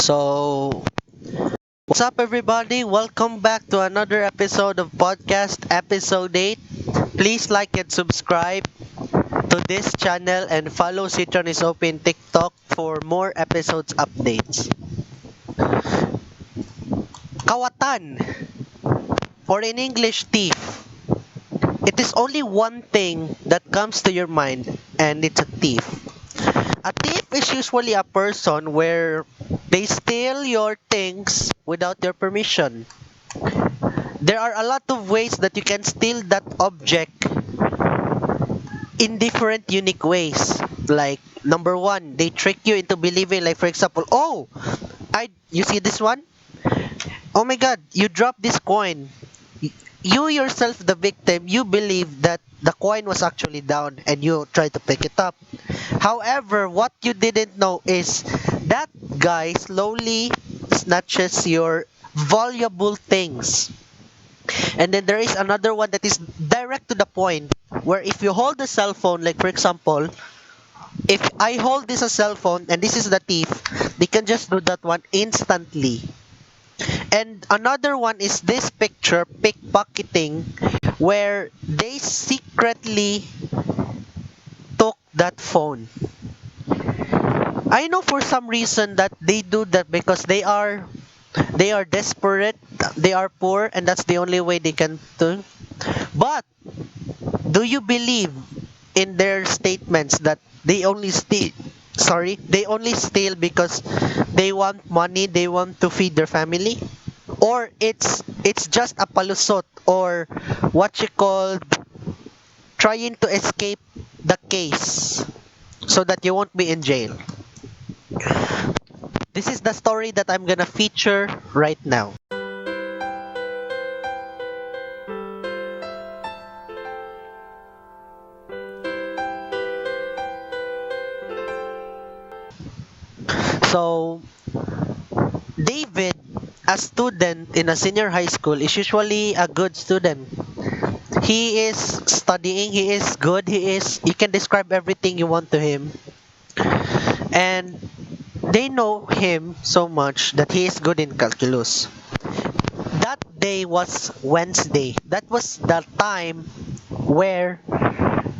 So, what's up, everybody? Welcome back to another episode of Podcast Episode 8. Please like and subscribe to this channel and follow Citron is Open TikTok for more episodes updates. Kawatan, or in English, thief. It is only one thing that comes to your mind, and it's a thief. A thief is usually a person where they steal your things without your permission. There are a lot of ways that you can steal that object in different unique ways. Like number one, they trick you into believing, like for example, oh, you see this one? Oh my God, you dropped this coin. You yourself, the victim, you believe that the coin was actually down and you try to pick it up. However, what you didn't know is that guy slowly snatches your valuable things. And then there is another one that is direct to the point, where if you hold the cell phone, like for example, if I hold this a cell phone and this is the thief, they can just do that one instantly. And another one is this picture, pickpocketing, where they secretly took that phone. I know for some reason that they do that because they are desperate, they are poor, and that's the only way they can do. But do you believe in their statements that they only steal? Sorry, they only steal because they want money, they want to feed their family, or it's just a palusot, or what you call trying to escape the case so that you won't be in jail. This is the story that I'm gonna feature right now. So, David, a student in a senior high school, is usually a good student. He is studying, he is good, you can describe everything you want to him. And they know him so much that he is good in calculus. That day was Wednesday. That was the time where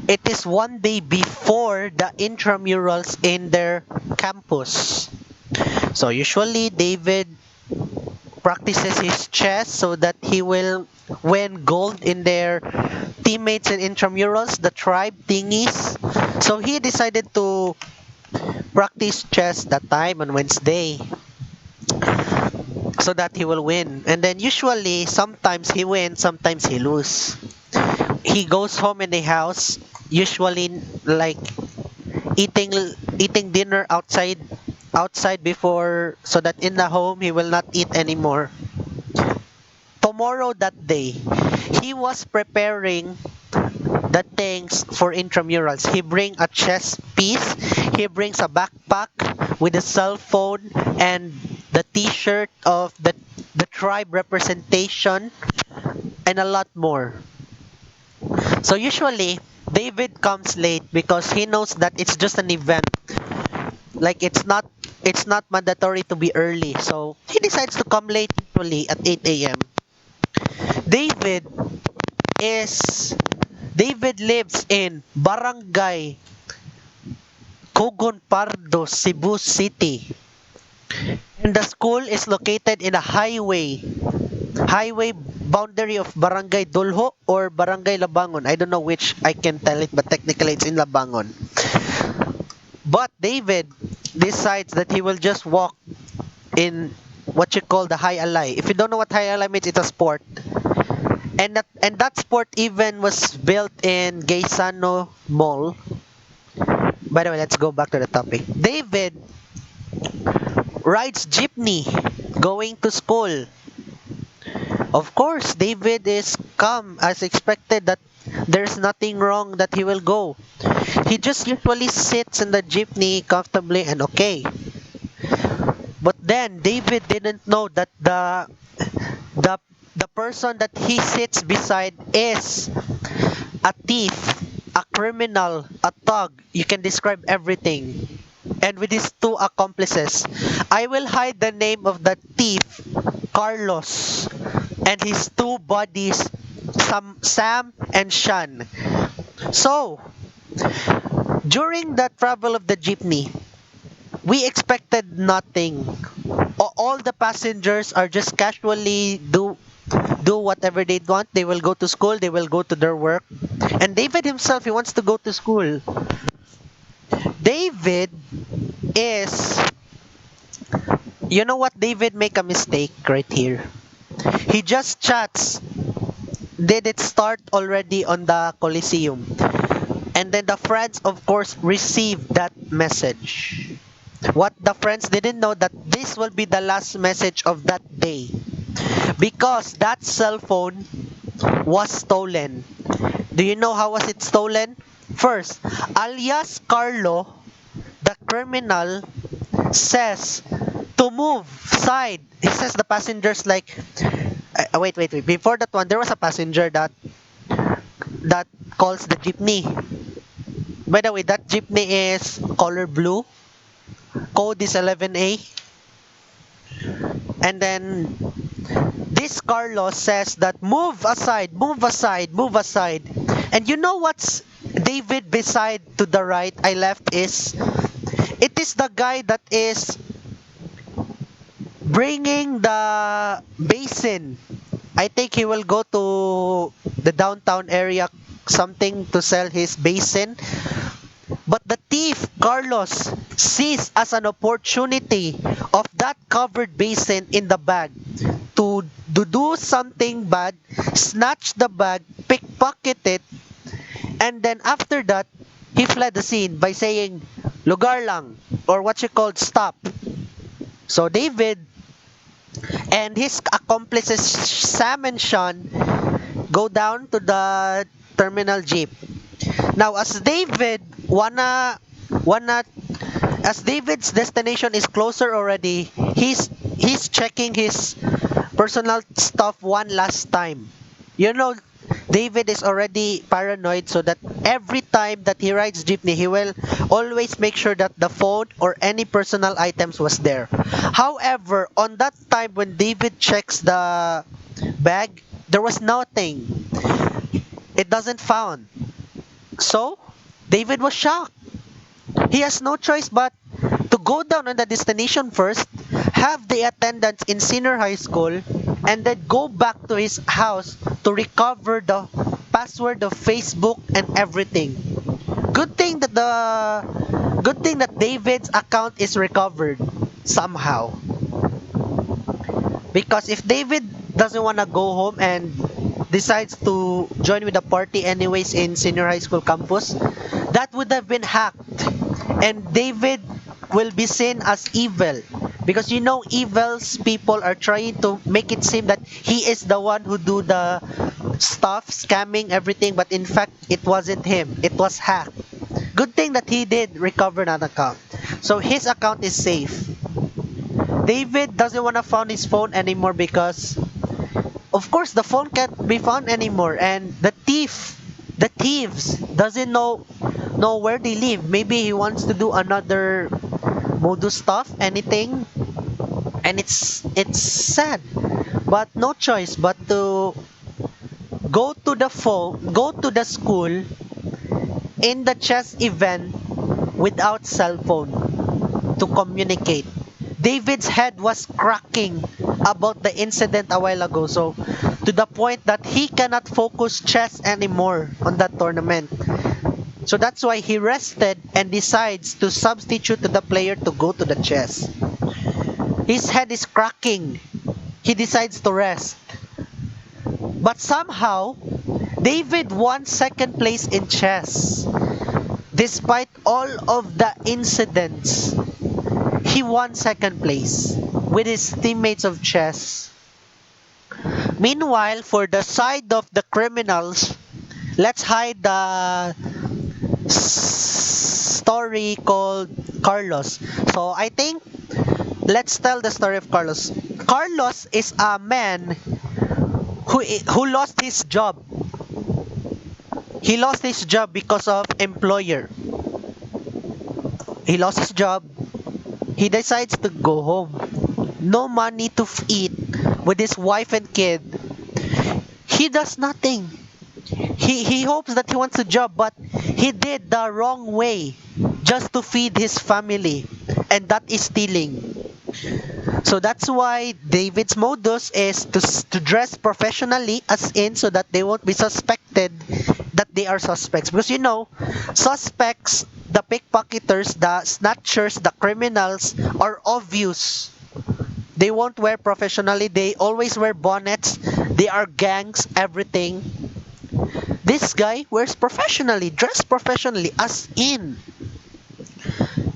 it is one day before the intramurals in their campus. So usually David practices his chess so that he will win gold in their teammates in intramurals, the tribe thingies. So he decided to practice chess that time on Wednesday so that he will win. And then usually sometimes he wins, sometimes he lose. He goes home in the house, usually like eating eating dinner outside before, so that in the home he will not eat anymore. Tomorrow, that day, he was preparing the things for intramurals. He bring a chess piece, he brings a backpack with a cell phone and the t-shirt of the tribe representation and a lot more. So usually David comes late because he knows that it's just an event. Like it's not mandatory to be early. So he decides to come late, usually at 8 a.m. David is David lives in Barangay Cogon Pardo, Cebu City. And the school is located in a highway boundary of Barangay Dulho or Barangay Labangon. I don't know which I can tell it, but technically it's in Labangon. But David decides that he will just walk in what you call the high alay. If you don't know what high alay means, it's a sport. And that sport even was built in Gaisano Mall. By the way, let's go back to the topic. David rides jeepney going to school. Of course, David is calm as expected that there's nothing wrong that he will go. He just usually sits in the jeepney comfortably and okay. But then David didn't know that the the person that he sits beside is a thief, a criminal, a thug. You can describe everything. and with his two accomplices. I will hide the name of the thief, Carlos, and his two buddies, Sam and Sean. So, during the travel of the jeepney, we expected nothing. All the passengers are just casually do whatever they want. They will go to school, they will go to their work. And David himself, he wants to go to school. David is, you know what? David make a mistake right here. He just chats. Did it start already on the Coliseum? And then the friends, of course, received that message. What the friends didn't know that this will be the last message of that day because that cell phone was stolen. Do you know how was it stolen? First, alias Carlo, the criminal, says to move side. He says the passengers like, wait. Before that one, there was a passenger that calls the jeepney. By the way, that jeepney is color blue. Code is 11A. And then this Carlos says that move aside, move aside, move aside. And you know what's David beside to the right, I left is it is the guy that is bringing the basin. I think he will go to the downtown area something to sell his basin. But the thief, Carlos, sees as an opportunity of that covered basin in the bag to do something bad, snatch the bag, pickpocket it, and then after that, he fled the scene by saying, lugar lang, or what you call stop. So David and his accomplices, Sam and Sean, go down to the terminal jeep. Now, wanna as David's destination is closer already, he's checking his personal stuff one last time. You know, David is already paranoid so that every time that he rides jeepney, he will always make sure that the phone or any personal items was there. However, on that time when David checks the bag, there was nothing. It doesn't found. So, David was shocked. He has no choice but to go down on the destination first, have the attendance in senior high school, and then go back to his house to recover the password of Facebook and everything. Good thing that David's account is recovered somehow. Because if David doesn't want to go home and decides to join with the party anyways in senior high school campus, that would have been hacked. And David will be seen as evil. Because you know evils people are trying to make it seem that he is the one who do the stuff, scamming everything, but in fact it wasn't him. It was hacked. Good thing that he did recover that account. So his account is safe. David doesn't want to find his phone anymore because of course the phone can't be found anymore and the thieves doesn't know where they live. Maybe he wants to do another modus stuff, anything, and it's sad, but no choice but to go to the school in the chess event without cell phone to communicate. David's head was cracking about the incident a while ago, so to the point that he cannot focus chess anymore on that tournament. So that's why he rested and decides to substitute to the player to go to the chess. His head is cracking. He decides to rest. But somehow, David won second place in chess. Despite all of the incidents, he won second place with his teammates of chess. Meanwhile, for the side of the criminals, let's hide the story called Carlos. So I think let's tell the story of Carlos. Carlos is a man who lost his job. He lost his job because of employer. he lost his job. He decides to go home. No money to eat with his wife and kid. He does nothing. He hopes that he wants a job, but he did the wrong way just to feed his family, and that is stealing. So that's why David's modus is to dress professionally, as in so that they won't be suspected that they are suspects. Because suspects, the pickpocketers, the snatchers, the criminals are obvious. They won't wear professionally. They always wear bonnets. They are gangs, everything. This guy wears professionally, dressed professionally, as in.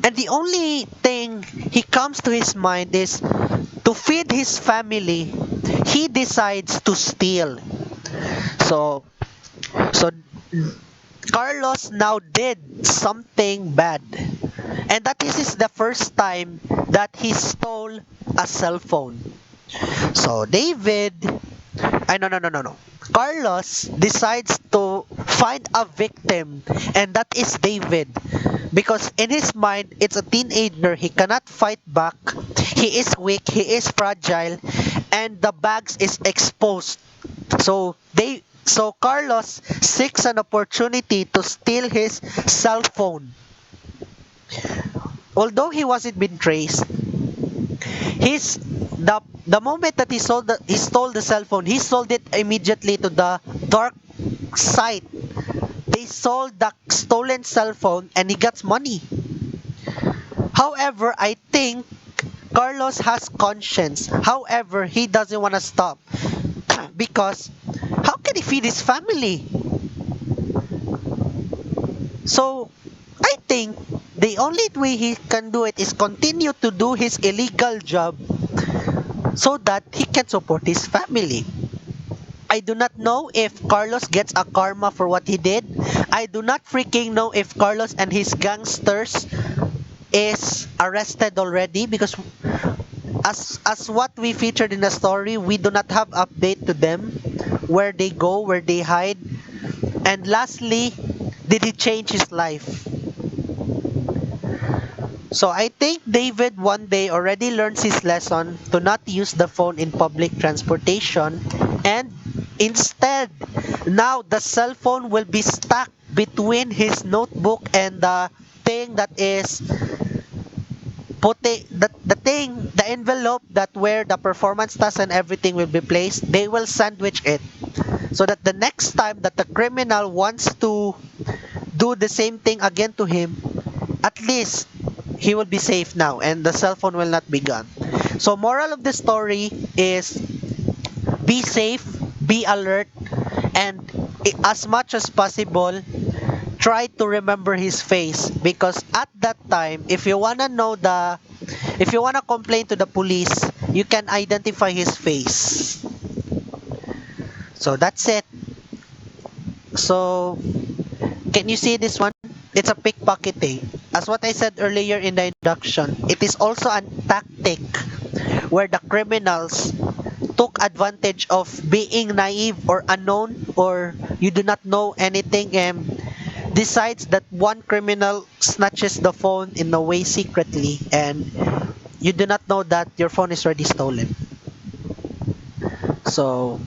And the only thing he comes to his mind is to feed his family. He decides to steal. So, so Carlos now did something bad. And that is the first time that he stole a cell phone. So David, I no no no no no. Carlos decides to find a victim, and that is David. Because in his mind, it's a teenager, he cannot fight back, he is weak, he is fragile, and the bags is exposed. So Carlos seeks an opportunity to steal his cell phone. Although he wasn't been traced, his the moment that he stole the cell phone, he sold it immediately to the dark site. They sold the stolen cell phone and he gets money. However, I think Carlos has conscience. However, he doesn't want to stop because how can he feed his family? So, I think the only way he can do it is continue to do his illegal job so that he can support his family. I do not know if Carlos gets a karma for what he did. I do not freaking know if Carlos and his gangsters is arrested already because as what we featured in the story, we do not have update to them, where they go, where they hide. And lastly, did he change his life? So I think David one day already learns his lesson to not use the phone in public transportation, and instead now the cell phone will be stuck between his notebook and the thing that is the envelope that where the performance task and everything will be placed. They will sandwich it so that the next time that the criminal wants to do the same thing again to him, at least he will be safe now and the cell phone will not be gone. So moral of the story is be safe, be alert, and as much as possible try to remember his face, because at that time if you wanna complain to the police, you can identify his face. So that's it. So can you see this one? It's a pickpocketing. As what I said earlier in the introduction, it is also a tactic where the criminals took advantage of being naive or unknown, or you do not know anything, and decides that one criminal snatches the phone in a way secretly, and you do not know that your phone is already stolen. So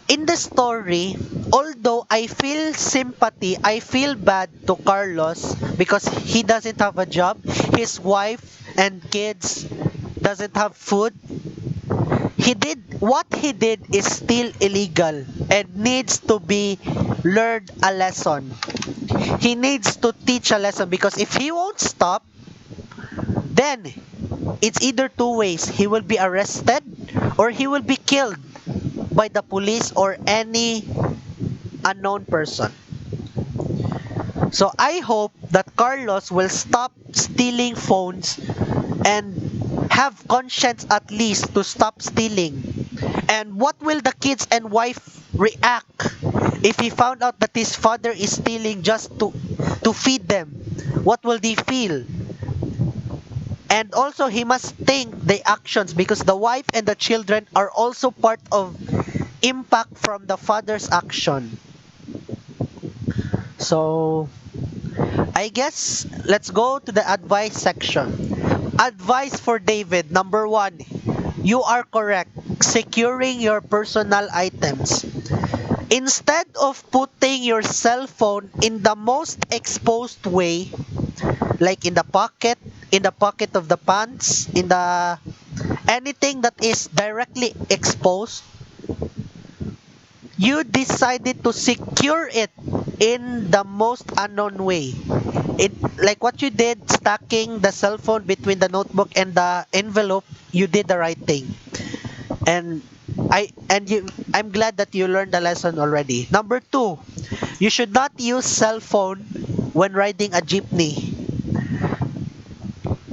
in the story, although I feel sympathy, I feel bad to Carlos because he doesn't have a job, his wife and kids doesn't have food. What he did is still illegal and needs to be learned a lesson. He needs to teach a lesson, because if he won't stop, then it's either two ways. He will be arrested or he will be killed by the police or any unknown person. So I hope that Carlos will stop stealing phones and have conscience at least to stop stealing. And what will the kids and wife react if he found out that his father is stealing just to feed them? What will they feel? And also he must think the actions, because the wife and the children are also part of impact from the father's action. So I guess let's go to the advice section. Advice for David. Number one, you are correct. Securing your personal items. Instead of putting your cell phone in the most exposed way, like in the pocket of the pants, in the anything that is directly exposed, you decided to secure it in the most unknown way. It like what you did, stacking the cell phone between the notebook and the envelope, you did the right thing. And I'm glad that you learned the lesson already. Number two, you should not use cell phone when riding a jeepney.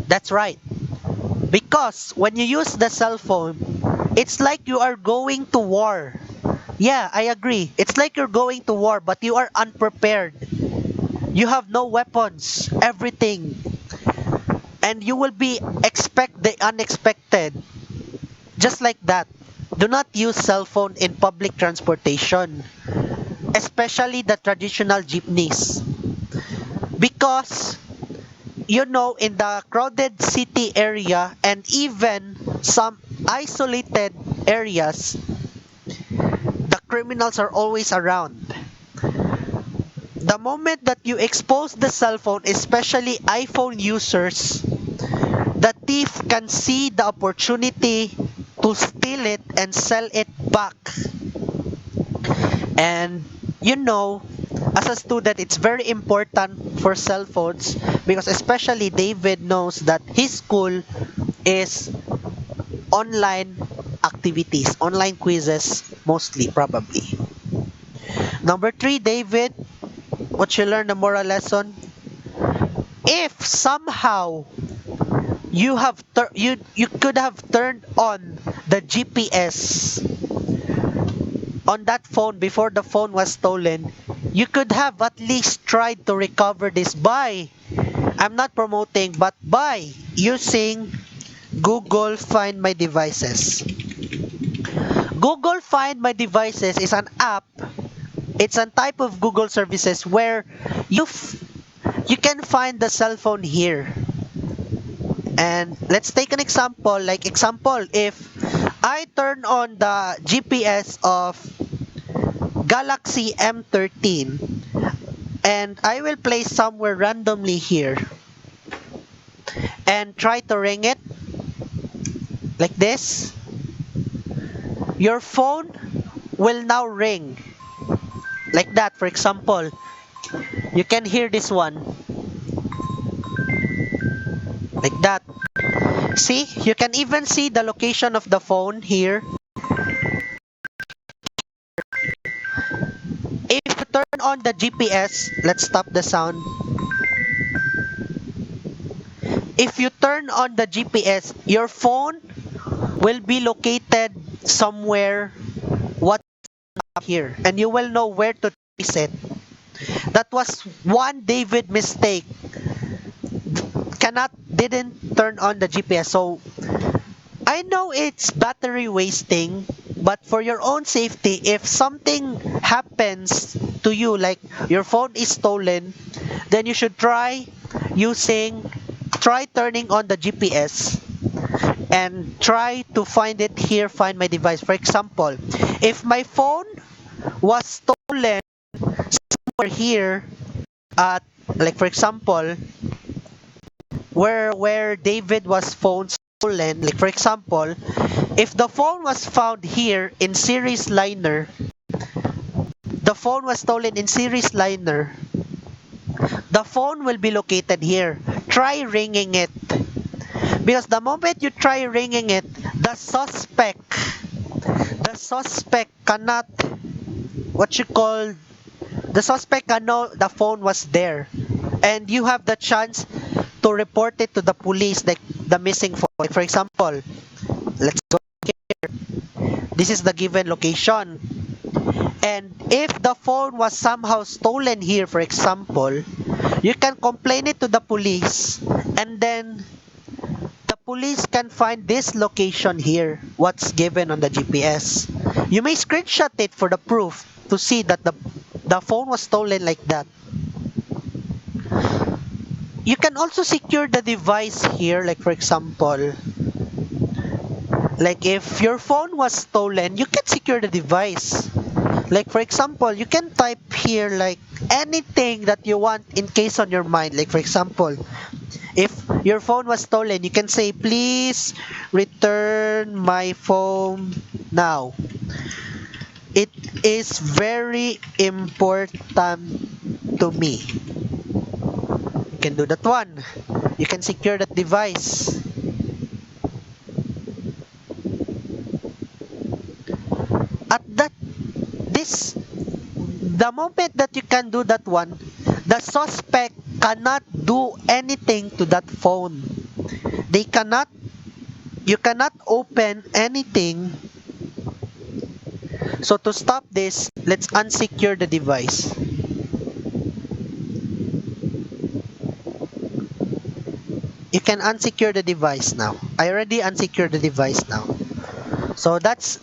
That's right. Because when you use the cell phone, it's like you are going to war. Yeah, I agree. It's like you're going to war, but you are unprepared. You have no weapons, everything. And you will be expect the unexpected. Just like that. Do not use cell phone in public transportation, especially the traditional jeepneys. Because in the crowded city area and even some isolated areas, the criminals are always around. The moment that you expose the cell phone, especially iPhone users, the thief can see the opportunity to steal it and sell it back. And you know, as a student, it's very important for cell phones because especially David knows that his school is online activities, online quizzes mostly, probably. Number three, David, what you learned the moral lesson? If somehow you could have turned on the GPS on that phone before the phone was stolen, you could have at least tried to recover this by, I'm not promoting, but by using Google Find My Devices. Google Find My Devices is an app. It's a type of Google services where you can find the cell phone here. And let's take an example. Like example, if I turn on the GPS of Galaxy M13 and I will place somewhere randomly here and try to ring it like this, your phone will now ring like that. For example, you can hear this one like that. See, you can even see the location of the phone here. If you turn on the GPS, let's stop the sound. If you turn on the GPS, your phone will be located somewhere what here and you will know where to trace it. That was one David mistake. Cannot didn't turn on the GPS. So I know it's battery wasting, but for your own safety, if something happens to you, like your phone is stolen, then you should try turning on the GPS and try to find it here, find my device. For example, if my phone was stolen somewhere here at, like for example, where David was phone stolen, like for example, if the phone was found here in series liner, the phone was stolen in series liner, the phone will be located here. Try ringing it. Because the moment you try ringing it, the suspect cannot, what you call, the suspect can know the phone was there. And you have the chance to report it to the police, like the missing phone. Like for example, let's go here. This is the given location. And if the phone was somehow stolen here, for example, you can complain it to the police, and then the police can find this location here, what's given on the GPS. You may screenshot it for the proof to see that the phone was stolen like that. you can also secure the device here, like for example, like if your phone was stolen, you can secure the device. Like for example, you can type here like anything that you want in case on your mind. Like for example, if your phone was stolen, you can say, please return my phone now. It is very important to me. You can do that one. You can secure that device. At that this the moment that you can do that one, the suspect cannot do anything to that phone. They cannot You cannot open anything. So to stop this, let's unsecure the device. You can unsecure the device now. I already unsecured the device now. So that's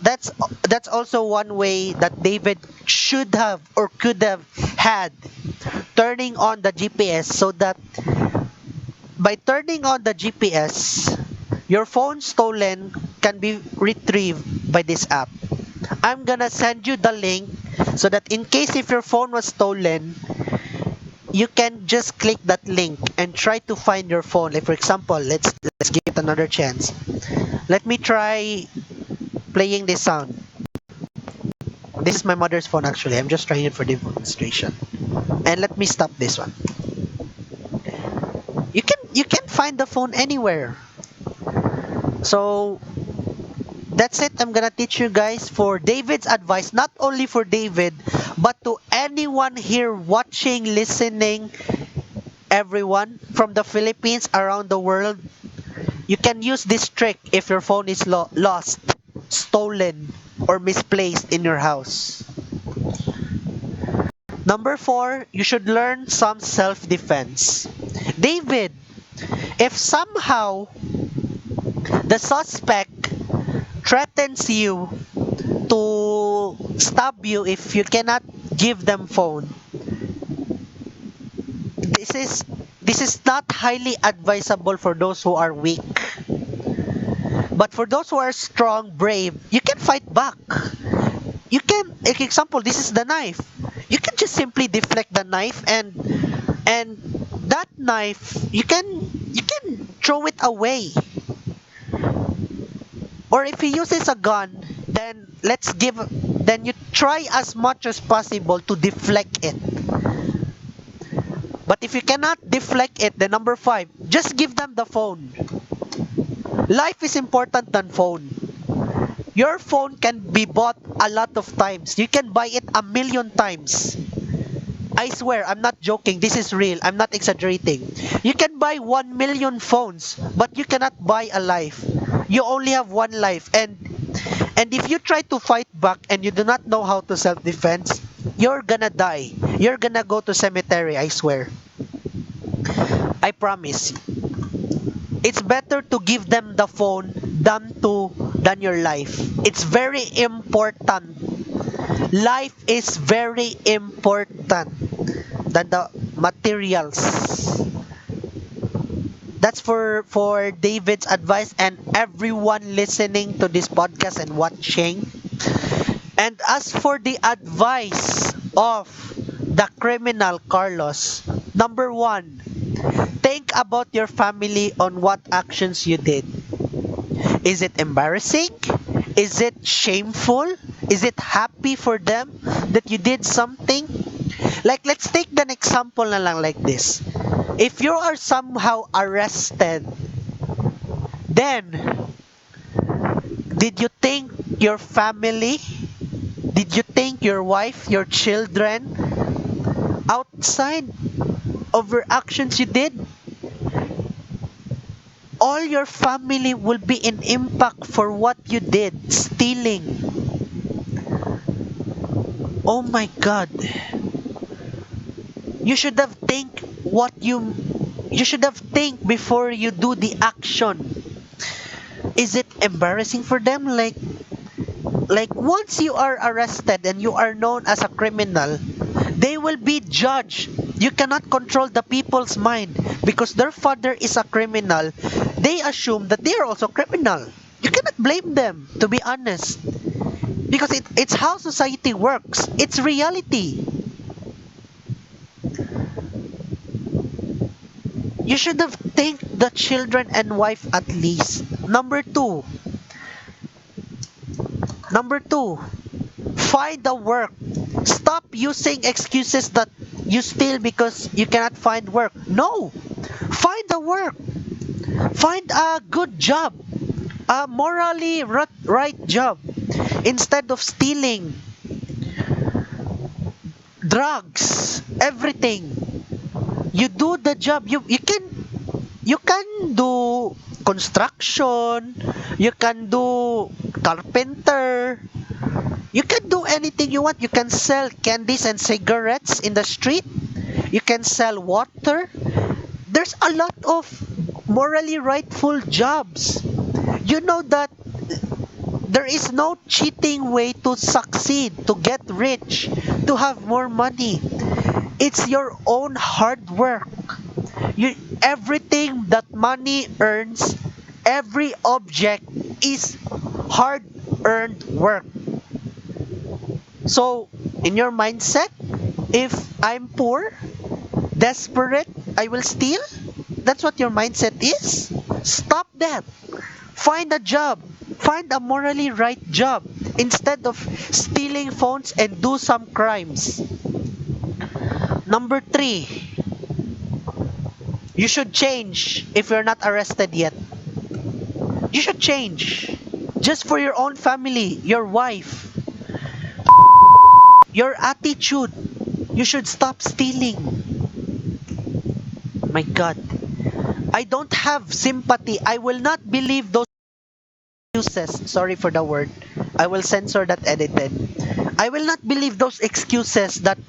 also one way that David should have or could have had, turning on the GPS, so that by turning on the GPS, your phone stolen can be retrieved by this app. I'm gonna send you the link so that in case if your phone was stolen, you can just click that link and try to find your phone. Like for example, let's give it another chance. Let me try playing this sound. This is my mother's phone actually. I'm just trying it for demonstration. And let me stop this one. You can find the phone anywhere. So that's it. I'm gonna teach you guys for David's advice, not only for David, but to anyone here watching, listening, everyone from the Philippines, around the world. You can use this trick if your phone is lost, stolen, or misplaced in your house. Number four, you should learn some self-defense. David, if somehow the suspect threatens you to stab you if you cannot give them phone, this is this is not highly advisable for those who are weak. But for those who are strong, brave, you can fight back. You can, like example, this is the knife. You can just simply deflect the knife, and that knife you can throw it away. Or if he uses a gun, then you try as much as possible to deflect it. But if you cannot deflect it, then number five, just give them the phone. Life is important than phone. Your phone can be bought a lot of times. You can buy it a million times. I swear, I'm not joking. This is real. I'm not exaggerating. You can buy 1 million phones, but you cannot buy a life. You only have one life. And if you try to fight back and you do not know how to self-defense, you're gonna die. You're gonna go to cemetery, I swear. I promise. It's better to give them the phone than your life. It's very important. Life is very important than the materials. That's for David's advice and everyone listening to this podcast and watching. And as for the advice of the criminal Carlos, number one, think about your family on what actions you did. Is it embarrassing? Is it shameful? Is it happy for them that you did something? Like, let's take an example na lang like this. If you are somehow arrested, then did you think your family? Did you think your wife, your children, outside of your actions you did? All your family will be in impact for what you did, stealing. Oh my God. You should have you should have think before you do the action. Is it embarrassing for them? Like once you are arrested and you are known as a criminal, they will be judged You cannot control the people's mind because their father is a criminal. They assume that they are also criminal. You cannot blame them, to be honest, because it's how society works. It's reality. You should have thanked the children and wife at least. Number two, find the work. Stop using excuses that you steal because you cannot find work. No, find the work. Find a good job, a morally right job, instead of stealing, drugs, everything. You do the job. You can do construction. You can do carpenter. You can do anything you want. You can sell candies and cigarettes in the street. You can sell water. There's a lot of morally rightful jobs. You know that there is no cheating way to succeed, to get rich, to have more money. It's your own hard work. Everything that money earns, every object is hard earned work. So, in your mindset, if I'm poor, desperate, I will steal? That's what your mindset is? Stop that. Find a job. Find a morally right job instead of stealing phones and do some crimes. Number three, you should change if you're not arrested yet. You should change. Just for your own family, your wife, your attitude. You should stop stealing. My God. I don't have sympathy. I will not believe those excuses. Sorry for the word. I will censor that edited. I will not believe those excuses that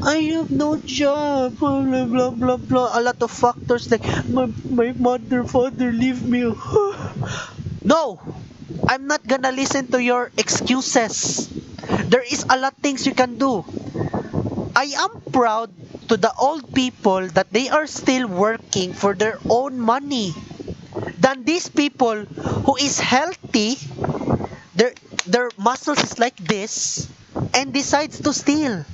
I have no job, blah blah blah blah blah. A lot of factors like my mother, father leave me. No, I'm not gonna listen to your excuses. There is a lot things you can do. I am proud to the old people that they are still working for their own money than these people who is healthy, their muscles is like this and decides to steal.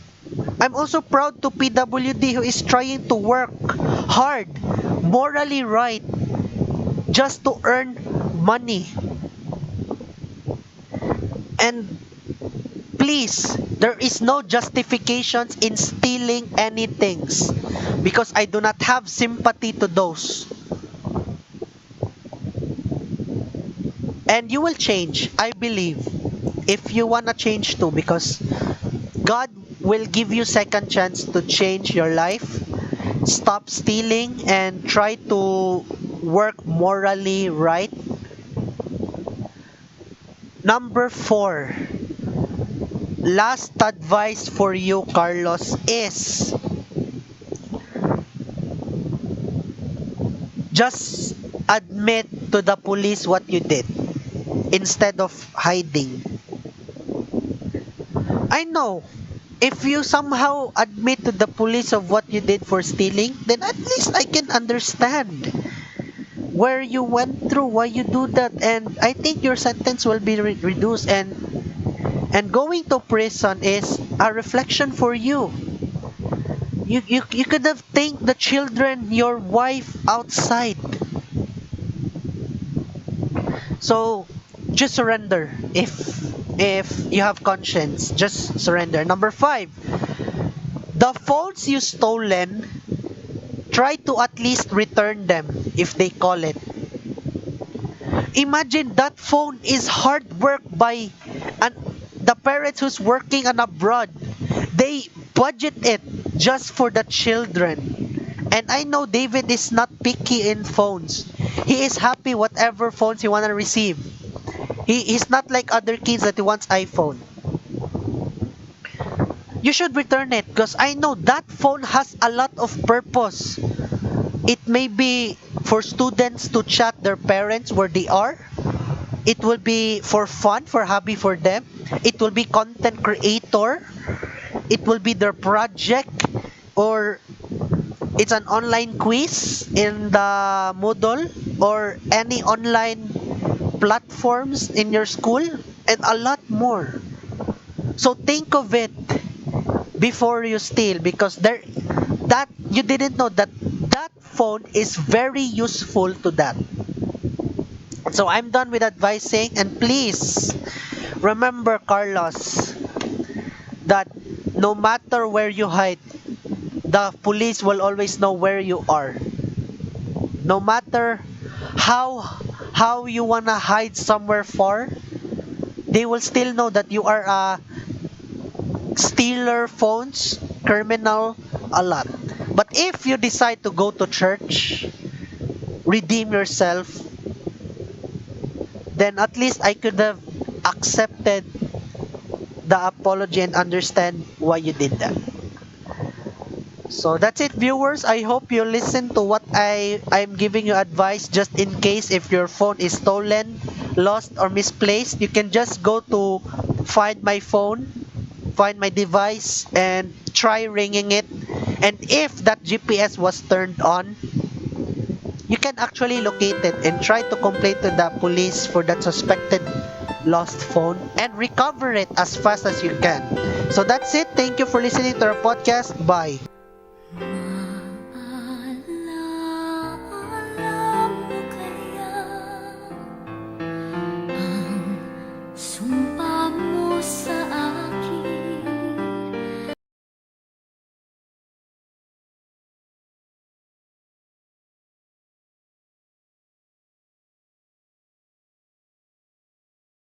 I'm also proud to PWD who is trying to work hard, morally right, just to earn money. And please, there is no justifications in stealing anything because I do not have sympathy to those. And you will change, I believe, if you wanna change too, because God will give you second chance to change your life. Stop stealing and try to work morally right. Number four, last advice for you, Carlos, is just admit to the police what you did instead of hiding. I know, if you somehow admit to the police of what you did for stealing, then at least I can understand where you went through, why you do that, and I think your sentence will be reduced, and going to prison is a reflection for you. You could have thanked the children, your wife outside. So just surrender if you have conscience. Just surrender. Number five, the phones you stolen, try to at least return them if they call it. Imagine that phone is hard work by an, the parents who's working on abroad. They budget it just for the children. And I know David is not picky in phones. He is happy whatever phones he wanna receive. He's not like other kids that he wants iPhone. You should return it because I know that phone has a lot of purpose. It may be for students to chat their parents where they are. It will be for fun, for hobby for them. It will be content creator. It will be their project, or it's an online quiz in the Moodle or any online platforms in your school, and a lot more. So think of it before you steal, because there that you didn't know that that phone is very useful to that. So I'm done with advising, and please remember, Carlos, that no matter where you hide, the police will always know where you are. No matter how how you wanna hide somewhere far, they will still know that you are a stealer phones, criminal, a lot. But if you decide to go to church, redeem yourself, then at least I could have accepted the apology and understand why you did that. So that's it, viewers. I hope you listen to what I'm giving you advice, just in case if your phone is stolen, lost, or misplaced. You can just go to find my phone, find my device, and try ringing it. And if that GPS was turned on, you can actually locate it and try to complain to the police for that suspected lost phone and recover it as fast as you can. So that's it. Thank you for listening to our podcast. Bye.